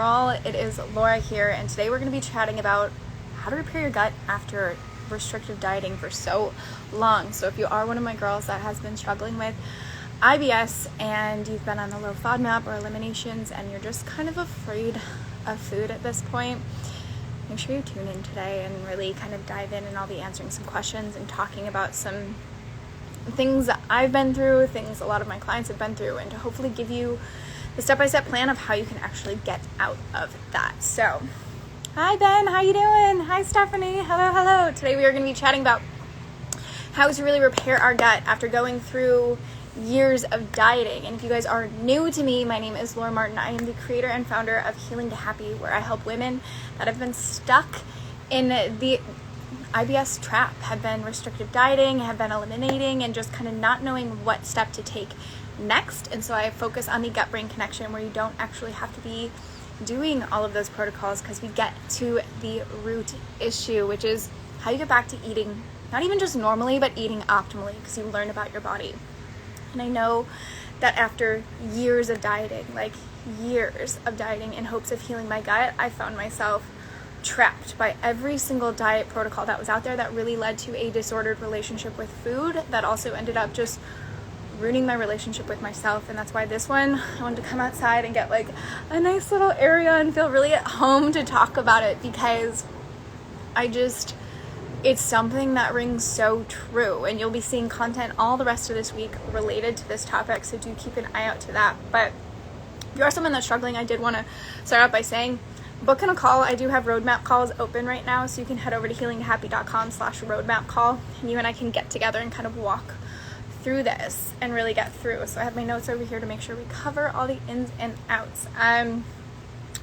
All, it is Laura here, and today we're going to be chatting about how to repair your gut after restrictive dieting for so long. So if you are one of my girls that has been struggling with IBS and you've been on the low FODMAP or eliminations and you're just kind of afraid of food at this point, make sure you tune in today and really kind of dive in, and I'll be answering some questions and talking about some things that I've been through, things a lot of my clients have been through, and to hopefully give you the step-by-step plan of how you can actually get out of that. So, hi Ben, how you doing? Hi Stephanie, hello. Today we are going to be chatting about how to really repair our gut after going through years of dieting. And if you guys are new to me, my name is Laura Martin. I am the creator and founder of Healing to Happy, where I help women that have been stuck in the IBS trap, have been restrictive dieting, have been eliminating, and just kind of not knowing what step to take next. And so I focus on the gut-brain connection, where you don't actually have to be doing all of those protocols, because we get to the root issue, which is how you get back to eating, not even just normally, but eating optimally, because you learn about your body. And I know that after years of dieting, in hopes of healing my gut, I found myself trapped by every single diet protocol that was out there that really led to a disordered relationship with food that also ended up just ruining my relationship with myself. And that's why this one, I wanted to come outside and get like a nice little area and feel really at home to talk about it, because it's something that rings so true, and you'll be seeing content all the rest of this week related to this topic, so do keep an eye out to that. But if you are someone that's struggling, I did want to start out by saying, book in a call. I do have roadmap calls open right now, so you can head over to healingtohappy.com/roadmap call, and you and I can get together and kind of walk through this and really get through. So I have my notes over here to make sure we cover all the ins and outs.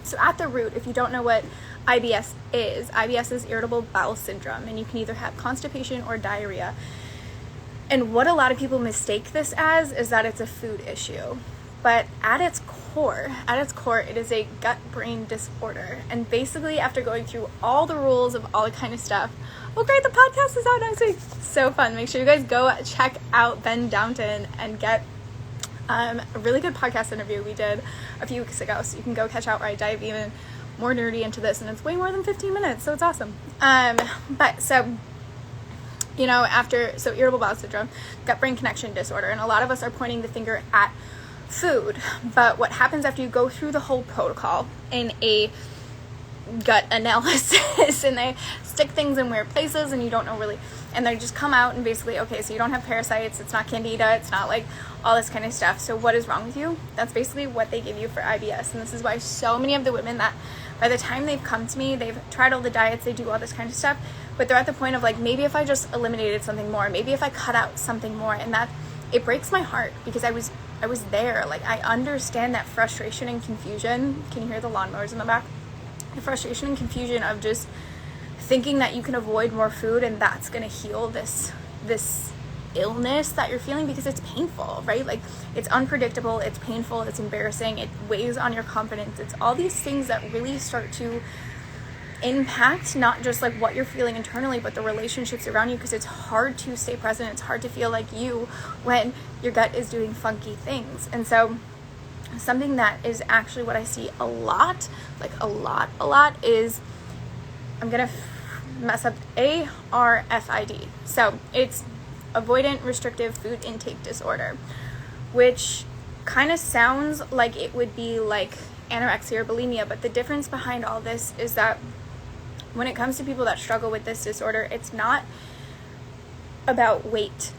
So at the root, if you don't know what IBS is irritable bowel syndrome, and you can either have constipation or diarrhea. And what a lot of people mistake this as is that it's a food issue. But at its core, it is a gut-brain disorder. And basically, after going through all the rules of all the kind of stuff, oh great, the podcast is out next week. So fun. Make sure you guys go check out Ben Downton and get a really good podcast interview we did a few weeks ago. So you can go catch out where I dive even more nerdy into this, and it's way more than 15 minutes, so it's awesome. Irritable bowel syndrome, gut-brain connection disorder, and a lot of us are pointing the finger at food. But what happens after you go through the whole protocol in a gut analysis and they stick things in weird places and you don't know really, and they just come out and basically, okay, so you don't have parasites, it's not candida, it's not like all this kind of stuff, so what is wrong with you? That's basically what they give you for IBS. And this is why so many of the women that by the time they've come to me, they've tried all the diets, they do all this kind of stuff, but they're at the point of like, maybe if I just eliminated something more, maybe if I cut out something more, and that it breaks my heart, because I was there. Like, I understand that frustration and confusion. Can you hear the lawnmowers in the back? The frustration and confusion of just thinking that you can avoid more food and that's going to heal this illness that you're feeling, because it's painful, right? Like, it's unpredictable, it's painful, it's embarrassing, it weighs on your confidence. It's all these things that really start to impact not just like what you're feeling internally, but the relationships around you, because it's hard to stay present, it's hard to feel like you when your gut is doing funky things. And so something that is actually what I see a lot is, I'm gonna mess up, ARFID. So it's Avoidant Restrictive Food Intake Disorder, which kind of sounds like it would be like anorexia or bulimia, but the difference behind all this is that when it comes to people that struggle with this disorder, it's not about weight,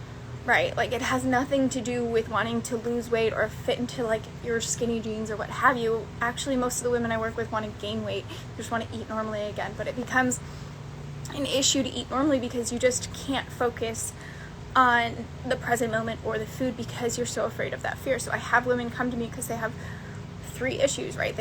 right? Like, it has nothing to do with wanting to lose weight or fit into like your skinny jeans or what have you. Actually, most of the women I work with want to gain weight, just want to eat normally again, but it becomes an issue to eat normally because you just can't focus on the present moment or the food because you're so afraid of that fear. So I have women come to me because they have 3 issues, right?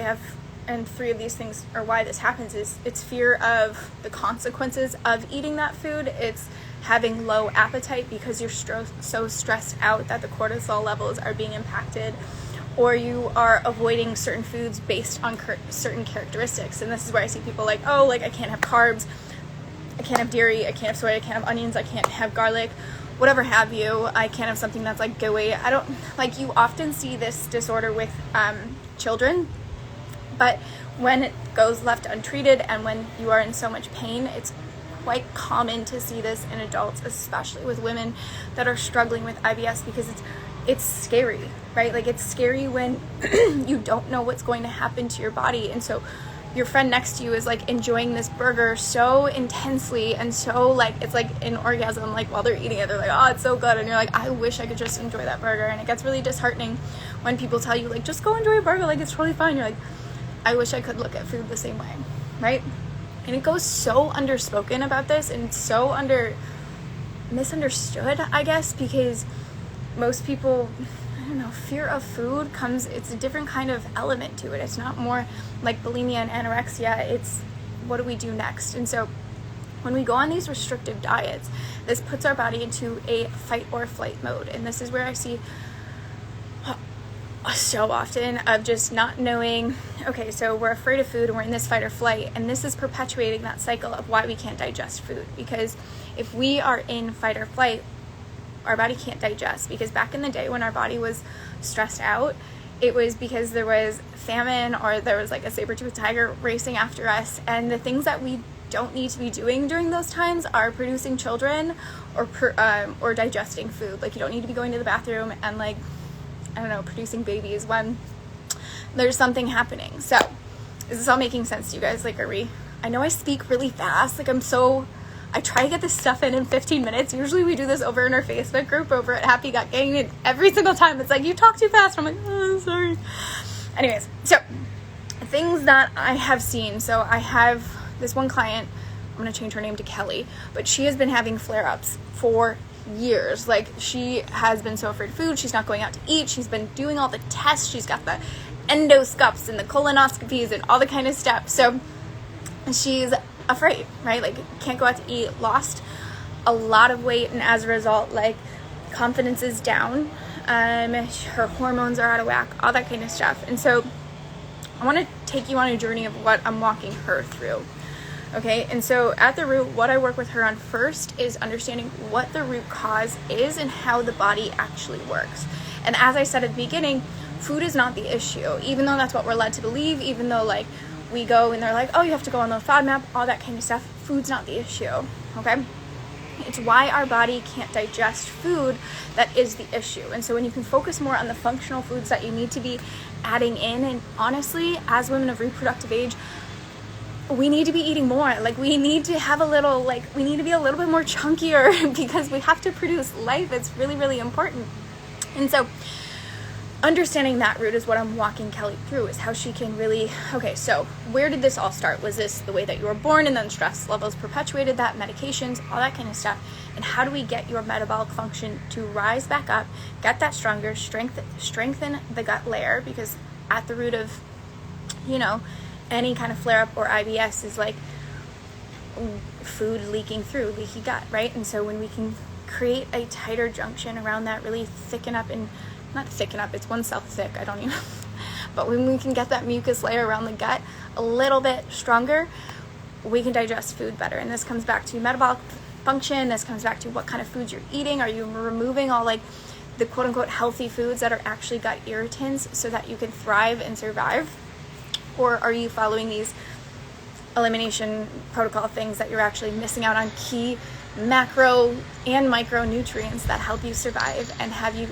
And 3 of these things, or why this happens, is it's fear of the consequences of eating that food. It's having low appetite because you're so stressed out that the cortisol levels are being impacted, or you are avoiding certain foods based on certain characteristics. And this is where I see people like, oh, like I can't have carbs, I can't have dairy, I can't have soy, I can't have onions, I can't have garlic, whatever have you. I can't have something that's like gooey. You often see this disorder with children, but when it goes left untreated and when you are in so much pain, it's quite common to see this in adults, especially with women that are struggling with IBS, because it's scary, right? Like, it's scary when you don't know what's going to happen to your body. And so your friend next to you is like enjoying this burger so intensely, and so like it's like an orgasm, like while they're eating it, they're like, oh, it's so good, and you're like, I wish I could just enjoy that burger. And it gets really disheartening when people tell you, like, just go enjoy a burger, like, it's totally fine. You're like, I wish I could look at food the same way, right? And it goes so underspoken about this, and so misunderstood, I guess, because most people, I don't know, fear of food it's a different kind of element to it. It's not more like bulimia and anorexia. It's what do we do next? And so when we go on these restrictive diets, this puts our body into a fight or flight mode. And this is where I see so often of just not knowing, okay, so we're afraid of food and we're in this fight or flight, and this is perpetuating that cycle of why we can't digest food. Because if we are in fight or flight, our body can't digest, because back in the day when our body was stressed out, it was because there was famine, or there was like a saber-toothed tiger racing after us, and the things that we don't need to be doing during those times are producing children or digesting food. Like, you don't need to be going to the bathroom and, like, I don't know, producing babies when there's something happening. So is this all making sense to you guys? Like, I know I speak really fast, like I try to get this stuff in 15 minutes. Usually we do this over in our Facebook group over at Happy Gut Gang, and every single time it's like, you talk too fast. I'm like, oh, sorry. Anyways, so things that I have seen. So I have this one client, I'm going to change her name to Kelly, but she has been having flare-ups for years. Like, she has been so afraid of food. She's not going out to eat. She's been doing all the tests. She's got the endoscopes and the colonoscopies and all the kind of stuff. So she's afraid, right? Like, can't go out to eat, lost a lot of weight, and as a result, like, confidence is down, her hormones are out of whack, all that kind of stuff. And so I want to take you on a journey of what I'm walking her through. Okay, and so at the root, what I work with her on first is understanding what the root cause is and how the body actually works. And as I said at the beginning, food is not the issue, even though that's what we're led to believe, even though, like, we go and they're like, oh, you have to go on the FODMAP, all that kind of stuff. Food's not the issue, okay? It's why our body can't digest food that is the issue. And so when you can focus more on the functional foods that you need to be adding in, and honestly, as women of reproductive age, we need to be eating more. Like, we need to have we need to be a little bit more chunkier because we have to produce life. It's really, really important. And so understanding that root is what I'm walking Kelly through, is how she can really, okay, so where did this all start? Was this the way that you were born, and then stress levels perpetuated that, medications, all that kind of stuff? And how do we get your metabolic function to rise back up, get that stronger, strengthen the gut layer? Because at the root of, any kind of flare-up or IBS is like food leaking through, leaky gut, right? And so when we can create a tighter junction around that, really thicken up, and not thicken up, it's one cell thick, I don't even, but when we can get that mucus layer around the gut a little bit stronger, we can digest food better. And this comes back to metabolic function. This comes back to what kind of foods you're eating. Are you removing all, like, the quote-unquote healthy foods that are actually gut irritants so that you can thrive and survive? Or are you following these elimination protocol things that you're actually missing out on key macro and micronutrients that help you survive and have you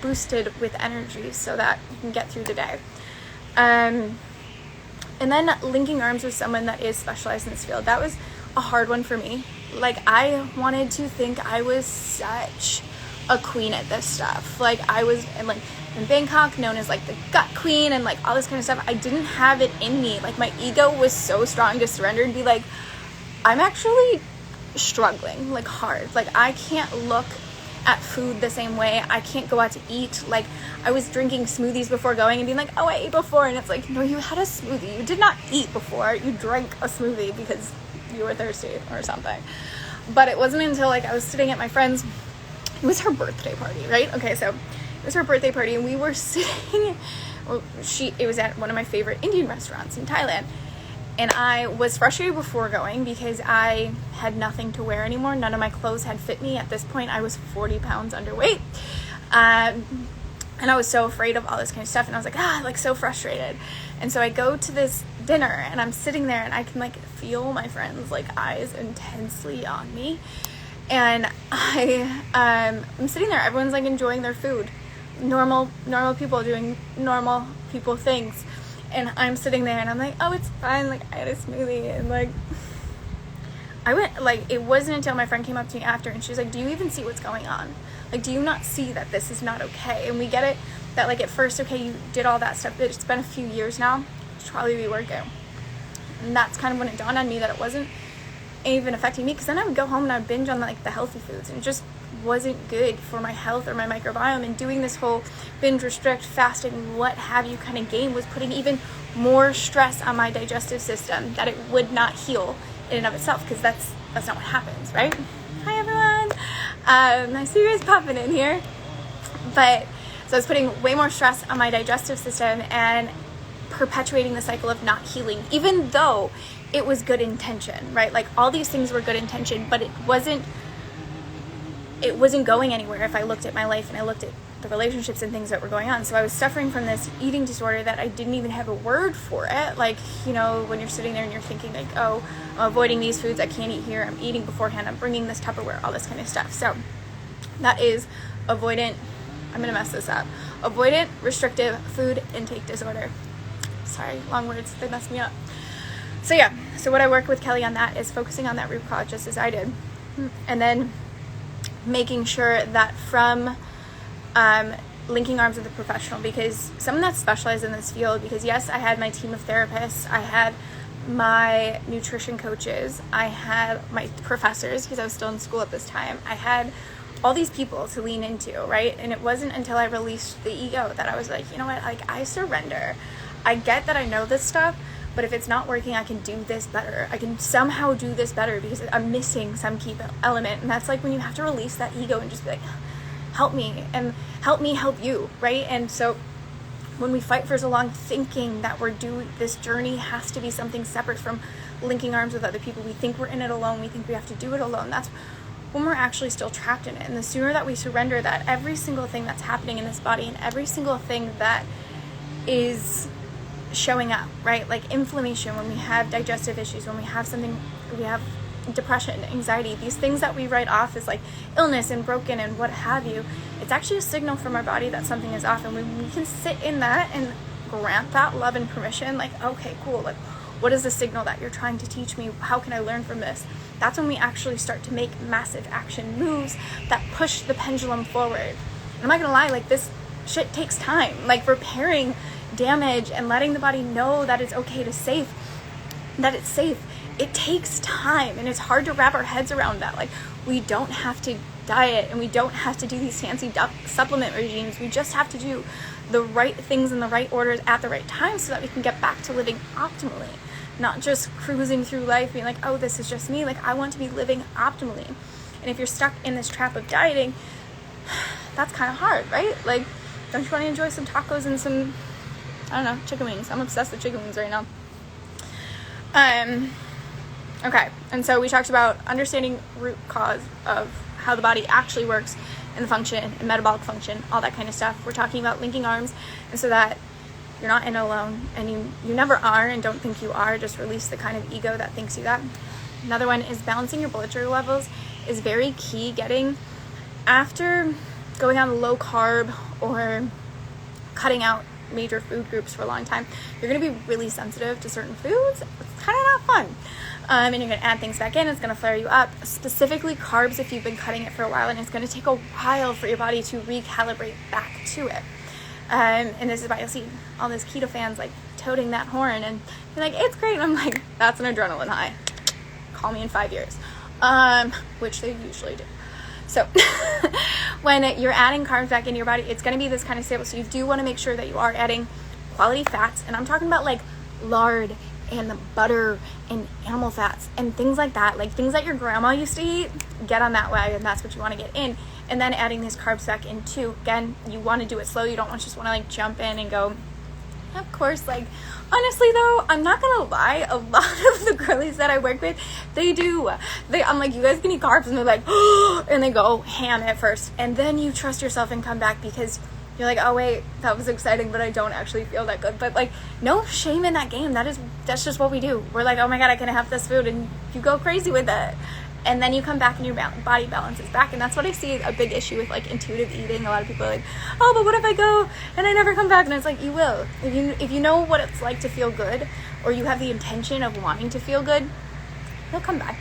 boosted with energy so that you can get through the day? And then linking arms with someone that is specialized in this field. That was a hard one for me. Like, I wanted to think I was such a queen at this stuff. Like, I was in Bangkok known as like the gut queen and like all this kind of stuff. I didn't have it in me. Like, my ego was so strong to surrender and be like, I'm actually struggling, like, hard. Like, I can't look at food the same way. I can't go out to eat. Like, I was drinking smoothies before going and being like, oh, I ate before. And it's like, no, you had a smoothie. You did not eat before. You drank a smoothie because you were thirsty or something. But it wasn't until, like, I was sitting at my friend's, it was her birthday party, right? Okay, so it was her birthday party, and we were sitting, it was at one of my favorite Indian restaurants in Thailand, and I was frustrated before going because I had nothing to wear anymore. None of my clothes had fit me. At this point, I was 40 pounds underweight, and I was so afraid of all this kind of stuff, and I was like, so frustrated. And so I go to this dinner, and I'm sitting there and I can like feel my friends' like eyes intensely on me, and I'm sitting there, everyone's like enjoying their food, normal people doing normal people things, and I'm sitting there and I'm like, oh, it's fine, like I had a smoothie, and like it wasn't until my friend came up to me after and she's like, do you even see what's going on? Like, do you not see that this is not okay? And we get it that like at first, okay, you did all that stuff, but it's been a few years now, it should probably be working. And that's kind of when it dawned on me that it wasn't even affecting me, because then I would go home and I would binge on like the healthy foods, and it just wasn't good for my health or my microbiome. And doing this whole binge, restrict, fasting, what have you kind of game was putting even more stress on my digestive system that it would not heal in and of itself, because that's not what happens, right? Hi everyone, I see you guys popping in here. But so I was putting way more stress on my digestive system and perpetuating the cycle of not healing, even though it was good intention, right? Like all these things were good intention, but it wasn't going anywhere if I looked at my life and I looked at the relationships and things that were going on. So I was suffering from this eating disorder that I didn't even have a word for it. Like, you know, when you're sitting there and you're thinking like, oh, I'm avoiding these foods, I can't eat here, I'm eating beforehand, I'm bringing this Tupperware, all this kind of stuff. So that is avoidant, I'm gonna mess this up, avoidant restrictive food intake disorder. Sorry, long words, they mess me up. So yeah, so what I work with Kelly on that is focusing on that root cause, just as I did, and then making sure that from linking arms with a professional, because someone that's specialized in this field, because yes, I had my team of therapists, I had my nutrition coaches, I had my professors, because I was still in school at this time, I had all these people to lean into, right? And it wasn't until I released the ego that I was like, you know what, like I surrender. I get that I know this stuff, but if it's not working, I can do this better. I can somehow do this better because I'm missing some key element. And that's like when you have to release that ego and just be like, help me and help me help you, right? And so when we fight for so long thinking that this journey has to be something separate from linking arms with other people, we think we're in it alone, we think we have to do it alone, that's when we're actually still trapped in it. And the sooner that we surrender that every single thing that's happening in this body and every single thing that is showing up, right? Like inflammation, when we have digestive issues, when we have depression, anxiety, these things that we write off as like illness and broken and what have you, it's actually a signal from our body that something is off. And when we can sit in that and grant that love and permission, like, okay, cool, like what is the signal that you're trying to teach me? How can I learn from this? That's when we actually start to make massive action moves that push the pendulum forward. And I'm not gonna lie, like this shit takes time. Like repairing damage and letting the body know that it's okay it's safe, it takes time, and it's hard to wrap our heads around that. Like we don't have to diet and we don't have to do these fancy supplement regimes, we just have to do the right things in the right orders at the right time so that we can get back to living optimally, not just cruising through life being like, oh, this is just me. Like I want to be living optimally. And if you're stuck in this trap of dieting, that's kind of hard, right? Like, don't you want to enjoy some tacos and some, I don't know, chicken wings? I'm obsessed with chicken wings right now. Okay, and so we talked about understanding root cause of how the body actually works and the function and metabolic function, all that kind of stuff. We're talking about linking arms, and so that you're not in it alone, and you never are, and don't think you are. Just release the kind of ego that thinks you that. Another one is balancing your blood sugar levels is very key. After going on low carb or cutting out major food groups for a long time, you're going to be really sensitive to certain foods. It's kind of not fun. And you're going to add things back in. It's going to flare you up. Specifically carbs, if you've been cutting it for a while, and it's going to take a while for your body to recalibrate back to it. And this is why you'll see all those keto fans like toting that horn and you're like, it's great. And I'm like, that's an adrenaline high. Call me in 5 years. Which they usually do. So when you're adding carbs back into your body, it's going to be this kind of stable. So you do want to make sure that you are adding quality fats. And I'm talking about like lard and the butter and animal fats and things like that, like things that your grandma used to eat. Get on that wagon. That's what you want to get in. And then adding these carbs back in too. Again, you want to do it slow. You don't just want to like jump in and go. Of course, like honestly though, I'm not gonna lie, a lot of the girlies that I work with, I'm like, you guys can eat carbs, and they're like, oh, and they go ham at first, and then you trust yourself and come back because You're like, oh wait, that was exciting, but I don't actually feel that good. But like, no shame in that game. That's just what we do. We're like, oh my God, I can have this food, and you go crazy with it. And then you come back and your body balances back. And that's what I see a big issue with like intuitive eating. A lot of people are like, oh, but what if I go and I never come back? And it's like, you will. If you know what it's like to feel good, or you have the intention of wanting to feel good, you'll come back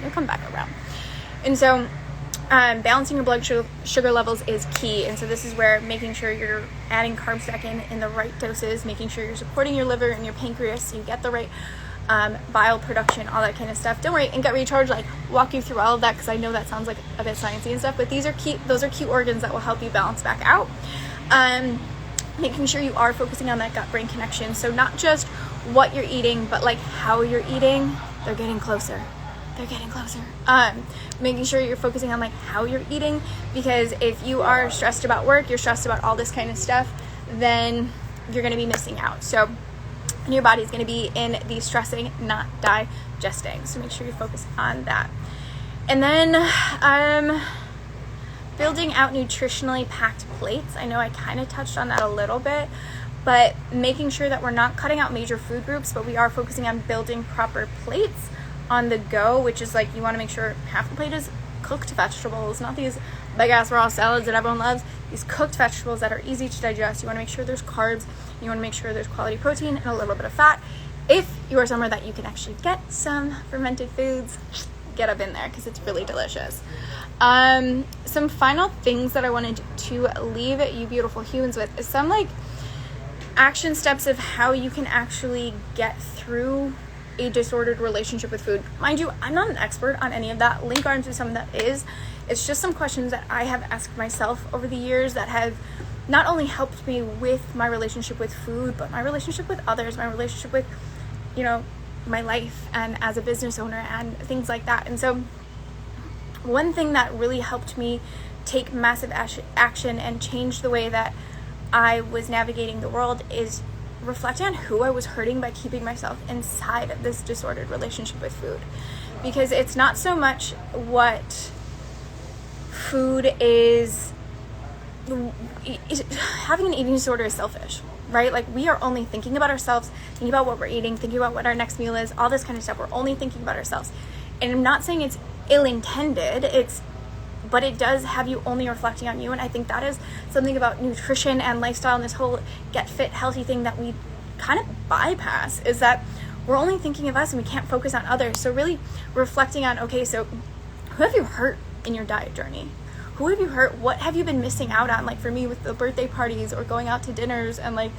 around. And so balancing your blood sugar levels is key. And so this is where making sure you're adding carbs back in the right doses, making sure you're supporting your liver and your pancreas so you get the right bile production, all that kind of stuff. Don't worry, and Gut Recharge, like, walk you through all of that, because I know that sounds like a bit sciencey and stuff, but those are key organs that will help you balance back out. Making sure you are focusing on that gut-brain connection. So not just what you're eating, but like how you're eating. They're getting closer. Making sure you're focusing on like how you're eating, because if you are stressed about work, you're stressed about all this kind of stuff, then you're going to be missing out. So your body's going to be in the stressing, not digesting. So make sure you focus on that. And then building out nutritionally packed plates. I know I kind of touched on that a little bit, but making sure that we're not cutting out major food groups, but we are focusing on building proper plates on the go, which is like, you want to make sure half the plate is cooked vegetables, not these big ass raw salads that everyone loves. These cooked vegetables that are easy to digest. You want to make sure there's carbs. You want to make sure there's quality protein and a little bit of fat. If you are somewhere that you can actually get some fermented foods, get up in there, because it's really delicious. Some final things that I wanted to leave you beautiful humans with is some like action steps of how you can actually get through a disordered relationship with food. Mind you, I'm not an expert on any of that. Link arms to someone that is. It's just some questions that I have asked myself over the years that have not only helped me with my relationship with food, but my relationship with others, my relationship with, my life and as a business owner and things like that. And so one thing that really helped me take massive action and change the way that I was navigating the world is reflecting on who I was hurting by keeping myself inside of this disordered relationship with food. Because it's not so much what food is. Having an eating disorder is selfish, right? Like, we are only thinking about ourselves, thinking about what we're eating, thinking about what our next meal is, all this kind of stuff. We're only thinking about ourselves. And I'm not saying it's ill-intended, but it does have you only reflecting on you. And I think that is something about nutrition and lifestyle and this whole get fit, healthy thing that we kind of bypass, is that we're only thinking of us and we can't focus on others. So really reflecting on, okay, so who have you hurt in your diet journey? Who have you hurt? What have you been missing out on? Like for me, with the birthday parties or going out to dinners and like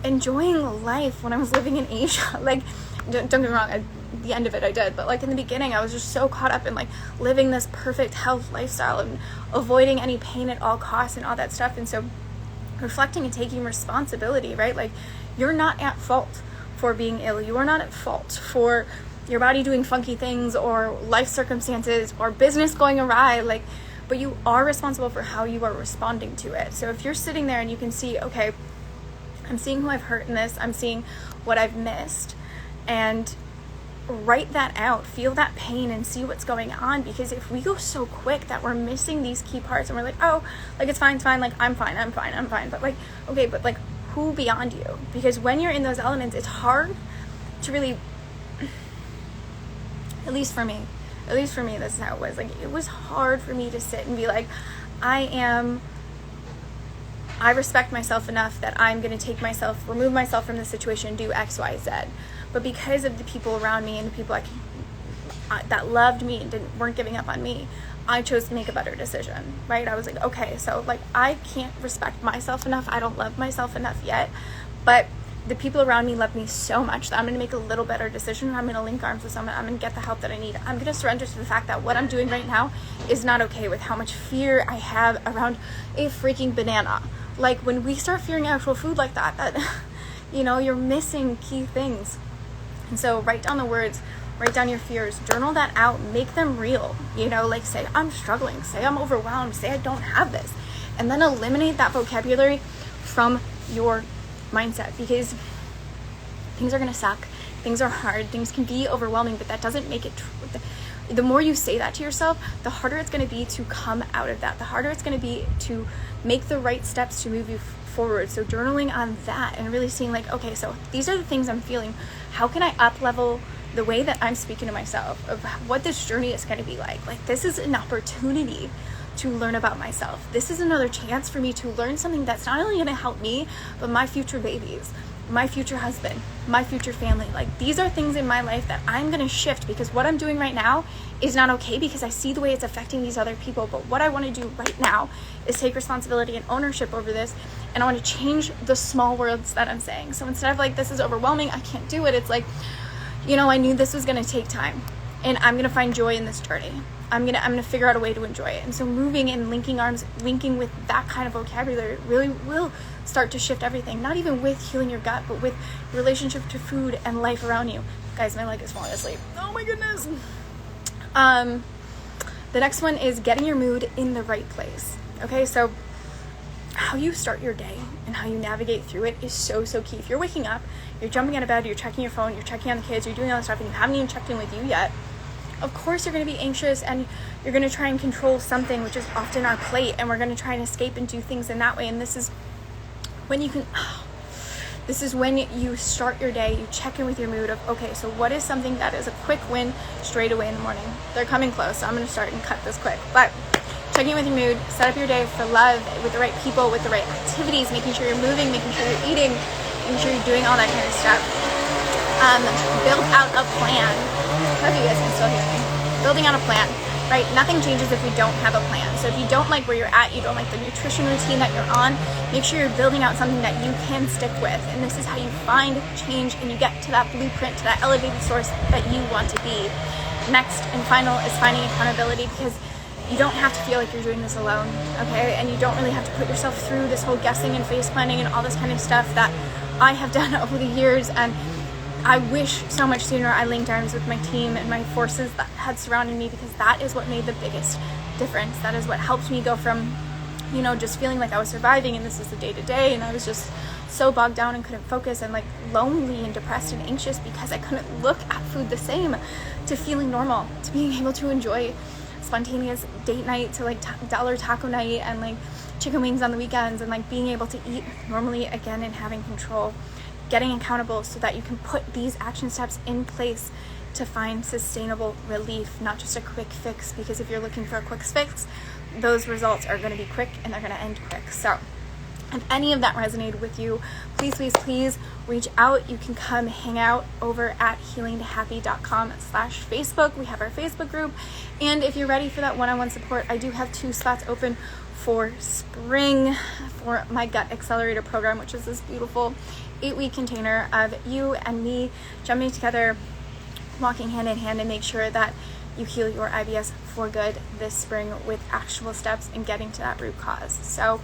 enjoying life when I was living in Asia. Like, don't get me wrong, at the end of it I did, but like in the beginning I was just so caught up in like living this perfect health lifestyle and avoiding any pain at all costs and all that stuff. And so reflecting and taking responsibility, right? Like, you're not at fault for being ill. You are not at fault for your body doing funky things or life circumstances or business going awry. Like, but you are responsible for how you are responding to it. So if you're sitting there and you can see, okay, I'm seeing who I've hurt in this, I'm seeing what I've missed, and write that out, feel that pain and see what's going on. Because if we go so quick that we're missing these key parts and we're like, oh, like it's fine, like I'm fine, but like, okay, but like, who beyond you? Because when you're in those elements, it's hard to really, at least for me, this is how it was. Like, it was hard for me to sit and be like, I respect myself enough that I'm going to remove myself from the situation, do X, Y, Z. But because of the people around me and the people that loved me and weren't giving up on me, I chose to make a better decision, right? I was like, okay, so like, I can't respect myself enough. I don't love myself enough yet, but the people around me love me so much that I'm going to make a little better decision. I'm going to link arms with someone. I'm going to get the help that I need. I'm going to surrender to the fact that what I'm doing right now is not okay with how much fear I have around a freaking banana. Like, when we start fearing actual food like that, you're missing key things. And so write down the words, write down your fears, journal that out, make them real. Like, say, I'm struggling, say I'm overwhelmed, say I don't have this. And then eliminate that vocabulary from your mindset, because things are going to suck, things are hard, things can be overwhelming, but that doesn't make it true. The more you say that to yourself, the harder it's going to be to come out of that, the harder it's going to be to make the right steps to move you forward. So journaling on that and really seeing like, okay, so these are the things I'm feeling. How can I up level the way that I'm speaking to myself of what this journey is going to be like? Like, this is an opportunity to learn about myself. This is another chance for me to learn something that's not only going to help me, but my future babies, my future husband, my future family. Like, these are things in my life that I'm going to shift, because what I'm doing right now is not okay, because I see the way it's affecting these other people. But what I want to do right now is take responsibility and ownership over this, and I want to change the small words that I'm saying. So instead of like, this is overwhelming, I can't do it, it's like, you know, I knew this was going to take time, and I'm going to find joy in this journey. I'm gonna figure out a way to enjoy it. And so moving and linking arms, linking with that kind of vocabulary really will start to shift everything. Not even with healing your gut, but with your relationship to food and life around you. Guys, my leg is falling asleep. Oh my goodness. The next one is getting your mood in the right place. Okay, so how you start your day and how you navigate through it is so key. If you're waking up, you're jumping out of bed, you're checking your phone, you're checking on the kids, you're doing all this stuff, and you haven't even checked in with you yet, of course you're going to be anxious, and you're going to try and control something, which is often our plate, and we're going to try and escape and do things in that way. And this is when you can, this is when you start your day, you check in with your mood of, okay, so what is something that is a quick win straight away in the morning? They're coming close, so I'm going to start and cut this quick. But checking in with your mood, set up your day for love, with the right people, with the right activities, making sure you're moving, making sure you're eating, making sure you're doing all that kind of stuff. Build out a plan. I hope you guys can still hear me. Building out a plan, right? Nothing changes if we don't have a plan. So if you don't like where you're at, you don't like the nutrition routine that you're on, make sure you're building out something that you can stick with. And this is how you find change and you get to that blueprint, to that elevated source that you want to be. Next and final is finding accountability, because you don't have to feel like you're doing this alone, okay? And you don't really have to put yourself through this whole guessing and face planning and all this kind of stuff that I have done over the years. And I wish so much sooner I linked arms with my team and my forces that had surrounded me, because that is what made the biggest difference. That is what helped me go from, you know, just feeling like I was surviving and this is the day-to-day, and I was just so bogged down and couldn't focus, and like lonely and depressed and anxious because I couldn't look at food the same, to feeling normal, to being able to enjoy spontaneous date night, to like dollar taco night and like chicken wings on the weekends, and like being able to eat normally again and having control. Getting accountable so that you can put these action steps in place to find sustainable relief, not just a quick fix, because if you're looking for a quick fix, those results are going to be quick and they're going to end quick. So if any of that resonated with you, please reach out. You can come hang out over at healingtohappy.com/Facebook. We have our Facebook group. And if you're ready for that one-on-one support, I do have 2 spots open for spring for my Gut Accelerator Program, which is this beautiful 8-week container of you and me jumping together, walking hand in hand, and make sure that you heal your IBS for good this spring with actual steps and getting to that root cause. So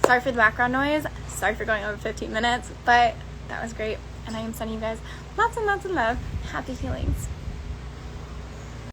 sorry for the background noise, sorry for going over 15 minutes, but that was great, and I am sending you guys lots and lots of love. Happy healings.